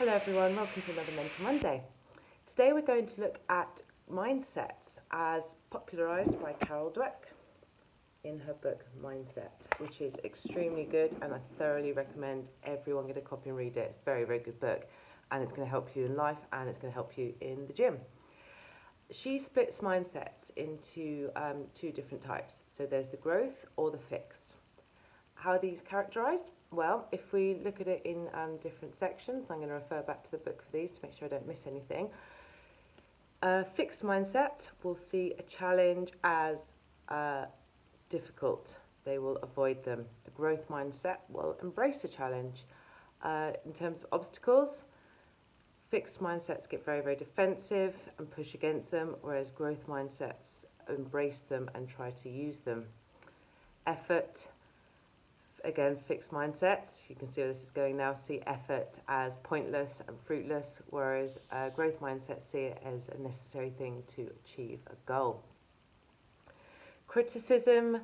Hello everyone, welcome to another Mental Monday. Today we're going to look at mindsets as popularised by Carol Dweck in her book Mindset, which is extremely good and I thoroughly recommend everyone get a copy and read it. It's a very, very good book and it's going to help you in life and it's going to help you in the gym. She splits mindsets into two different types. So there's the growth or the fixed. How are these characterised? Well, if we look at it in different sections, I'm going to refer back to the book for these to make sure I don't miss anything. A fixed mindset will see a challenge as difficult. They will avoid them. A growth mindset will embrace a challenge. In terms of obstacles, fixed mindsets get very, very defensive and push against them, whereas growth mindsets embrace them and try to use them. Effort, again, fixed mindsets, you can see where this is going now, see effort as pointless and fruitless, whereas growth mindsets see it as a necessary thing to achieve a goal. Criticism,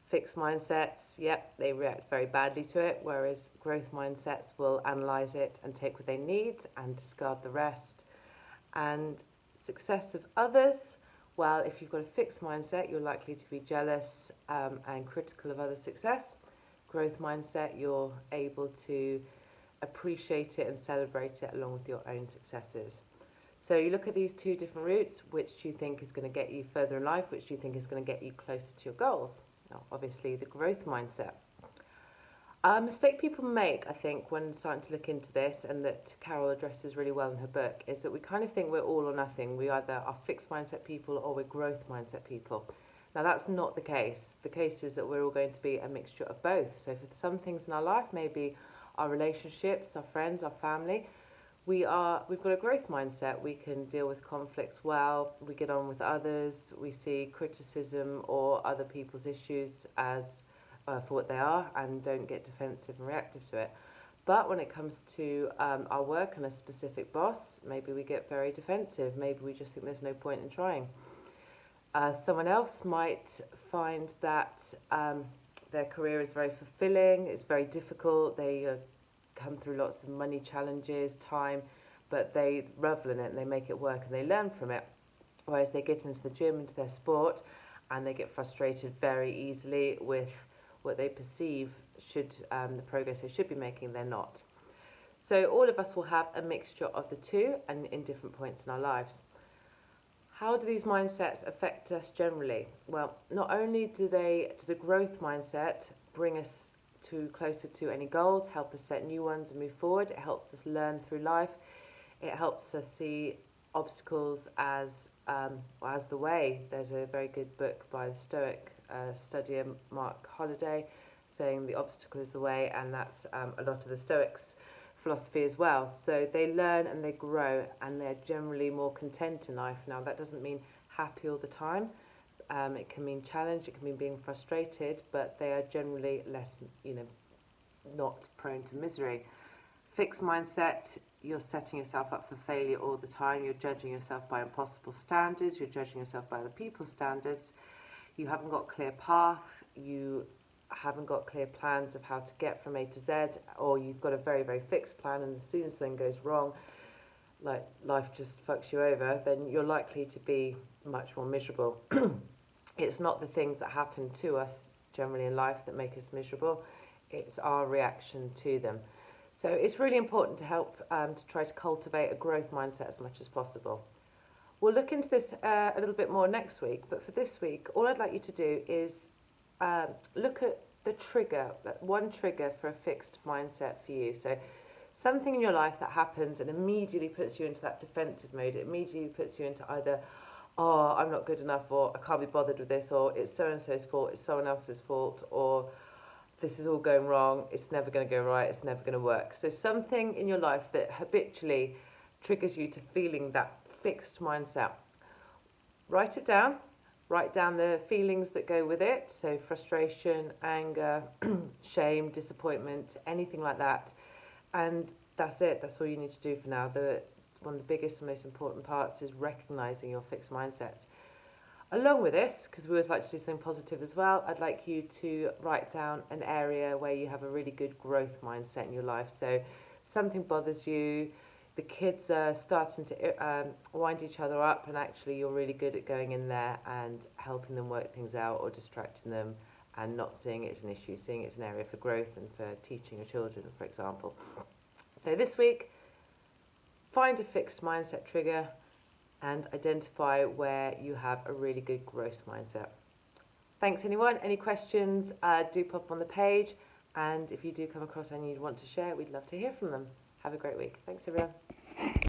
fixed mindsets, yep, they react very badly to it, whereas growth mindsets will analyse it and take what they need and discard the rest. And success of others, well, if you've got a fixed mindset, you're likely to be jealous and critical of others' success. Growth mindset, you're able to appreciate it and celebrate it along with your own successes. So you look at these two different routes, which do you think is going to get you further in life, which do you think is going to get you closer to your goals? Now, obviously, the growth mindset. A mistake people make, I think, when starting to look into this, and that Carol addresses really well in her book, is that we kind of think we're all or nothing. We either are fixed mindset people or we're growth mindset people. Now, that's not the case. The case is that we're all going to be a mixture of both. So for some things in our life, maybe our relationships, our friends, our family, we've got a growth mindset. We can deal with conflicts well, we get on with others, we see criticism or other people's issues as for what they are and don't get defensive and reactive to it. But when it comes to our work and a specific boss, maybe we get very defensive. Maybe we just think there's no point in trying. Someone else might find that their career is very fulfilling, it's very difficult, they come through lots of money challenges, time, but they revel in it and they make it work and they learn from it. Whereas they get into the gym, into their sport, and they get frustrated very easily with what they perceive the progress they should be making, they're not. So all of us will have a mixture of the two and in different points in our lives. How do these mindsets affect us generally? Well, not only does a growth mindset bring us closer to any goals, help us set new ones and move forward, it helps us learn through life, it helps us see obstacles as the way. There's a very good book by the Stoic studier Mark Holliday saying the obstacle is the way, and that's a lot of the Stoics' philosophy as well. So they learn and they grow and they're generally more content in life. Now that doesn't mean happy all the time. It can mean challenge, it can mean being frustrated, but they are generally less, not prone to misery. Fixed mindset, you're setting yourself up for failure all the time. You're judging yourself by impossible standards. You're judging yourself by other people's standards. You haven't got a clear path. You haven't got clear plans of how to get from A to Z, or you've got a very, very fixed plan, and as soon as something goes wrong, like life just fucks you over, then you're likely to be much more miserable. It's not the things that happen to us generally in life that make us miserable. It's our reaction to them. So it's really important to help to try to cultivate a growth mindset as much as possible. We'll look into this a little bit more next week, but for this week, all I'd like you to do is look at the trigger, one trigger for a fixed mindset for you. So something in your life that happens and immediately puts you into that defensive mode. It immediately puts you into either, oh, I'm not good enough, or I can't be bothered with this, or it's so-and-so's fault, it's someone else's fault, or this is all going wrong, it's never going to go right, it's never going to work. So something in your life that habitually triggers you to feeling that fixed mindset. Write it down. Write down the feelings that go with it, so frustration, anger, shame, disappointment, anything like that. And that's it, that's all you need to do for now. One of the biggest and most important parts is recognising your fixed mindsets. Along with this, because we always like to do something positive as well, I'd like you to write down an area where you have a really good growth mindset in your life. So something bothers you, the kids are starting to wind each other up, and actually you're really good at going in there and helping them work things out or distracting them and not seeing it as an issue, seeing it as an area for growth and for teaching your children, for example. So this week, find a fixed mindset trigger and identify where you have a really good growth mindset. Thanks anyone. Any questions, do pop on the page, and if you do come across any you'd want to share, we'd love to hear from them. Have a great week. Thanks everyone.